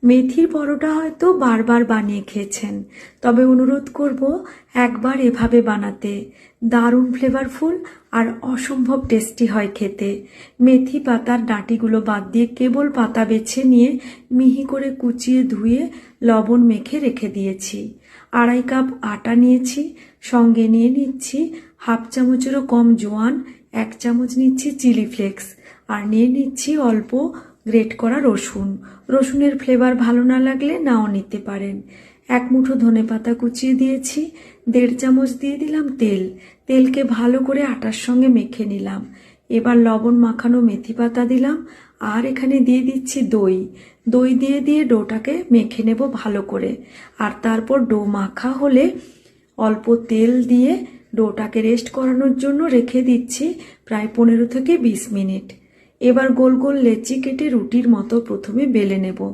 মেথির পরোটা হয়তো বারবার বানিয়ে খেয়েছেন, তবে অনুরোধ করব একবার এভাবে বানাতে। দারুণ ফ্লেভারফুল আর অসম্ভব টেস্টি হয় খেতে। মেথি পাতার ডাঁটিগুলো বাদ দিয়ে কেবল পাতা বেছে নিয়ে মিহি করে কুচিয়ে ধুয়ে লবণ মেখে রেখে দিয়েছি। 2.5 কাপ আটা নিয়েছি, সঙ্গে নিয়ে নিচ্ছি হাফ চামচেরও কম জোয়ান, 1 চামচ নিচ্ছি চিলি ফ্লেক্স, আর নিয়ে নিচ্ছি অল্প গ্রেট করা রসুন। রসুনের ফ্লেভার ভালো না লাগলে নাও নিতে পারেন। 1 মুঠো ধনেপাতা কুচিয়ে দিয়েছি। 1.5 চামচ দিয়ে দিলাম তেল। তেলকে ভালো করে আটার সঙ্গে মেখে নিলাম। এবার লবণ মাখানো মেথি পাতা দিলাম, আর এখানে দিয়ে দিচ্ছি দই। দই দিয়ে দিয়ে ডোটাকে মেখে নেব ভালো করে। আর তারপর ডো মাখা হলে অল্প তেল দিয়ে ডোটাকে রেস্ট করানোর জন্য রেখে দিচ্ছি প্রায় 15 থেকে 20 মিনিট। এবার গোল গোল লেচি কেটে রুটির মতো প্রথমে বেলে নেব।